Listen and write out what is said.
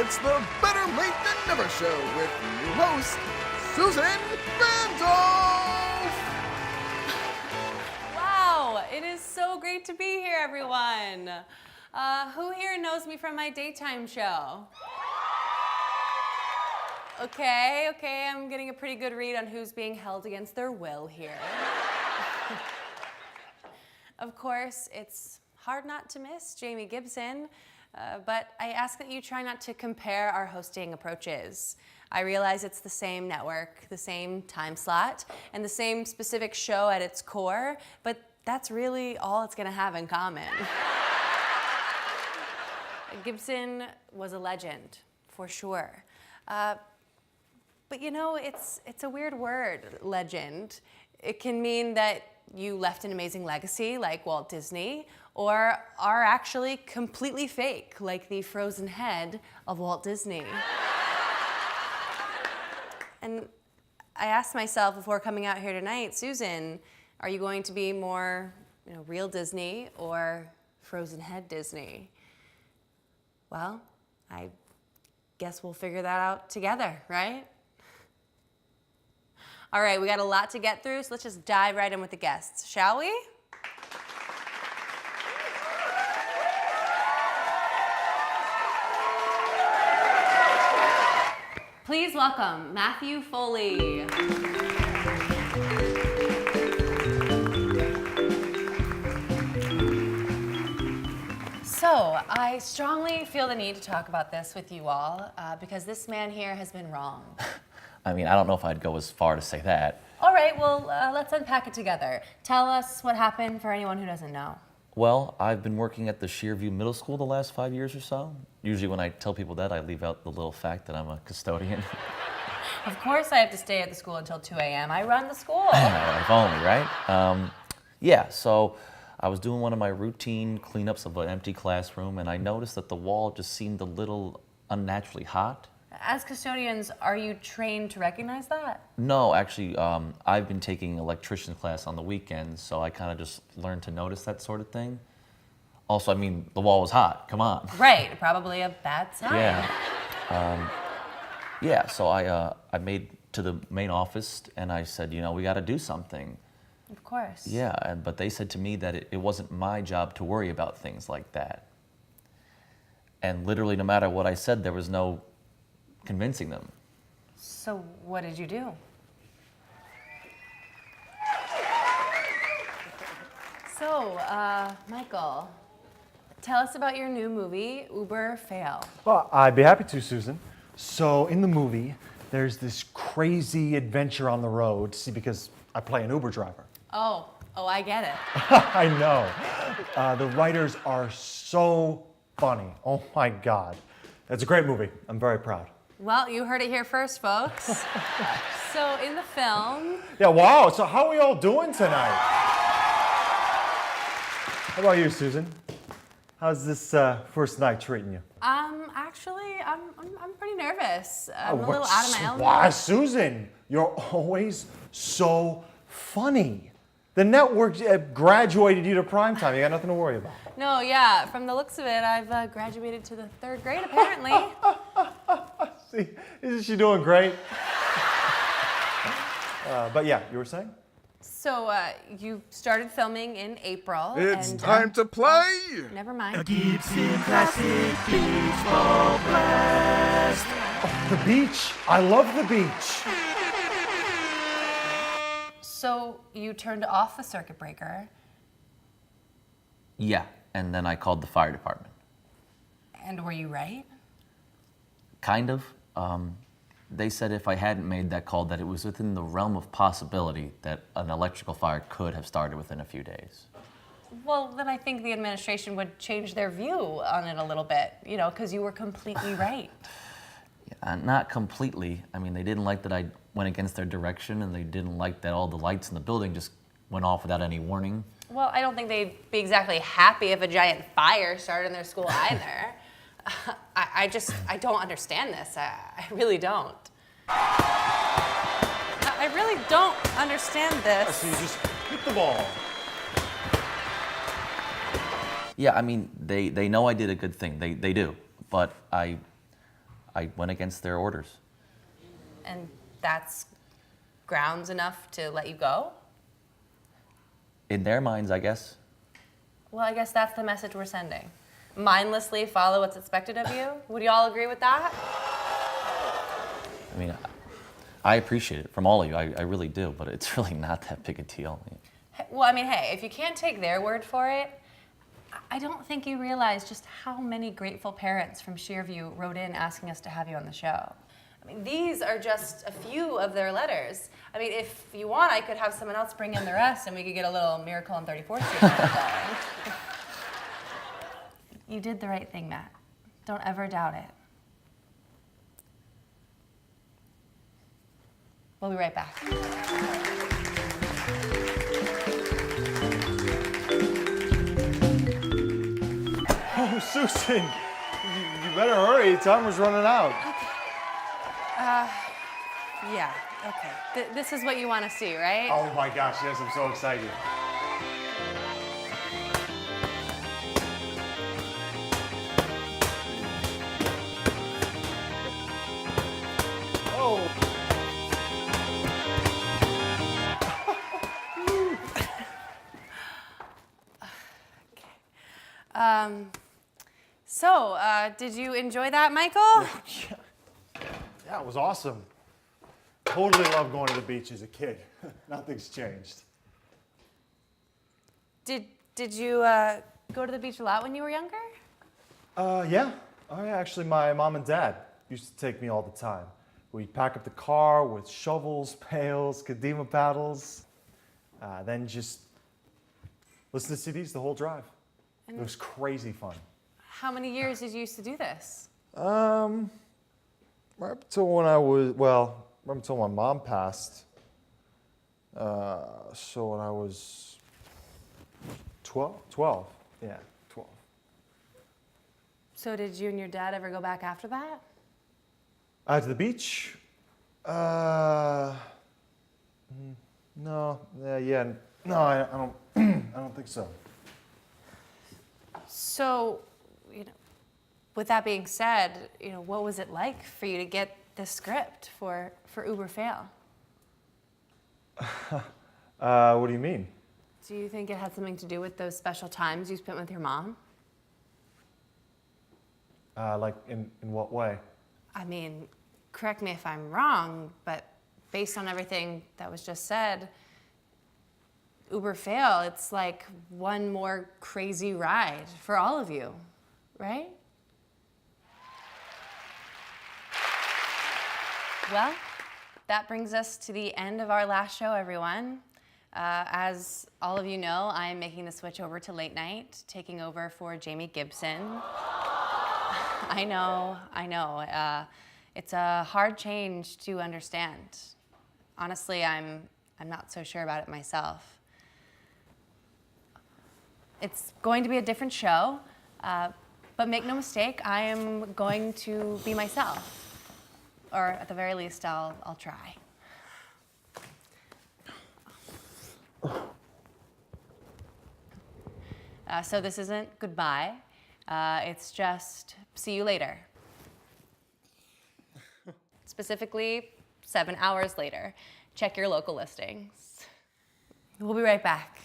It's the Better Late Than Never Show with new host, Susan Randolph! Wow, it is so great to be here, everyone. Who here knows me from my daytime show? Okay, I'm getting a pretty good read on who's being held against their will here. Of course, it's hard not to miss Jamie Gibson, but I ask that you try not to compare our hosting approaches. I realize it's the same network, the same time slot, and the same specific show at its core, but that's really all it's gonna have in common. Gibson was a legend, for sure. But you know, it's a weird word, legend. It can mean that you left an amazing legacy, like Walt Disney, or are actually completely fake, like the frozen head of Walt Disney. And I asked myself before coming out here tonight, Susan, are you going to be more, real Disney or frozen head Disney? Well, I guess we'll figure that out together, right? All right, we got a lot to get through, so let's just dive right in with the guests, shall we? Please welcome Matthew Foley. So, I strongly feel the need to talk about this with you all because this man here has been wrong. I mean, I don't know if I'd go as far to say that. All right, well, let's unpack it together. Tell us what happened for anyone who doesn't know. Well, I've been working at the Sheerview Middle School the last 5 years or so. Usually when I tell people that, I leave out the little fact that I'm a custodian. Of course I have to stay at the school until 2 a.m. I run the school. If only, right? Yeah, so I was doing one of my routine cleanups of an empty classroom, and I noticed that the wall just seemed a little unnaturally hot. As custodians, are you trained to recognize that? No, actually, I've been taking electrician class on the weekends, so I kind of just learned to notice that sort of thing. Also, I mean, the wall was hot, come on. Right, probably a bad sign. Yeah, so I made to the main office and I said, we got to do something. Of course. Yeah, but they said to me that it wasn't my job to worry about things like that. And literally, no matter what I said, there was no convincing them. So what did you do? So, Michael, tell us about your new movie, Uber Fail. Well, I'd be happy to, Susan. So in the movie, there's this crazy adventure on the road, see, because I play an Uber driver. Oh, I get it. I know. The writers are so funny. Oh my God. It's a great movie. I'm very proud. Well, you heard it here first, folks. So in the film... Yeah, wow. So how are we all doing tonight? How about you, Susan? How's this first night treating you? Actually, I'm pretty nervous. I'm a little out of my element. Why, Susan? You're always so funny. The network graduated you to primetime. You got nothing to worry about. No, yeah. From the looks of it, I've graduated to the 3rd grade, apparently. See, isn't she doing great? But yeah, you were saying? So, you started filming in April. It's time to play! Never mind. Gibson Classic Baseball Blast. Oh, the beach. I love the beach. So, you turned off the circuit breaker. Yeah, and then I called the fire department. And were you right? Kind of. They said if I hadn't made that call that it was within the realm of possibility that an electrical fire could have started within a few days. Well, then I think the administration would change their view on it a little bit, because you were completely right. Yeah, not completely. I mean, they didn't like that I went against their direction, and they didn't like that all the lights in the building just went off without any warning. Well, I don't think they'd be exactly happy if a giant fire started in their school either. I don't understand this. I really don't. I really don't understand this. So you just hit the ball. Yeah, I mean, they know I did a good thing. They do. But I went against their orders. And that's grounds enough to let you go? In their minds, I guess. Well, I guess that's the message we're sending. Mindlessly follow what's expected of you. Would you all agree with that? I mean, I appreciate it from all of you. I really do, but it's really not that big a deal. Well, I mean, hey, if you can't take their word for it, I don't think you realize just how many grateful parents from Sheerview wrote in asking us to have you on the show. I mean, these are just a few of their letters. I mean, if you want, I could have someone else bring in the rest and we could get a little Miracle on 34th Street going. You did the right thing, Matt. Don't ever doubt it. We'll be right back. Oh, Susan, you better hurry. Timer's running out. Yeah, okay. This is what you want to see, right? Oh my gosh, yes, I'm so excited. Oh. Did you enjoy that, Michael? Yeah, it was awesome. Totally loved going to the beach as a kid. Nothing's changed. Did you go to the beach a lot when you were younger? Yeah. Oh, yeah, actually, my mom and dad used to take me all the time. We'd pack up the car with shovels, pails, Kadima paddles, then just listen to CDs the whole drive. It was crazy fun. How many years did you used to do this? Right up until when I was, well, right until my mom passed. So when I was 12, yeah, 12. So did you and your dad ever go back after that? To the beach? No, no, I don't, I don't think so. So, with that being said, what was it like for you to get the script for Uber Fail? What do you mean? Do you think it had something to do with those special times you spent with your mom? Like in what way? I mean, correct me if I'm wrong, but based on everything that was just said, Uber Fail, it's like one more crazy ride for all of you, right? Well, that brings us to the end of our last show, everyone. As all of you know, I'm making the switch over to late night, taking over for Jamie Gibson. I know. It's a hard change to understand. Honestly, I'm not so sure about it myself. It's going to be a different show, but make no mistake, I am going to be myself. Or at the very least, I'll try. So this isn't goodbye. It's just see you later. Specifically, 7 hours later. Check your local listings. We'll be right back.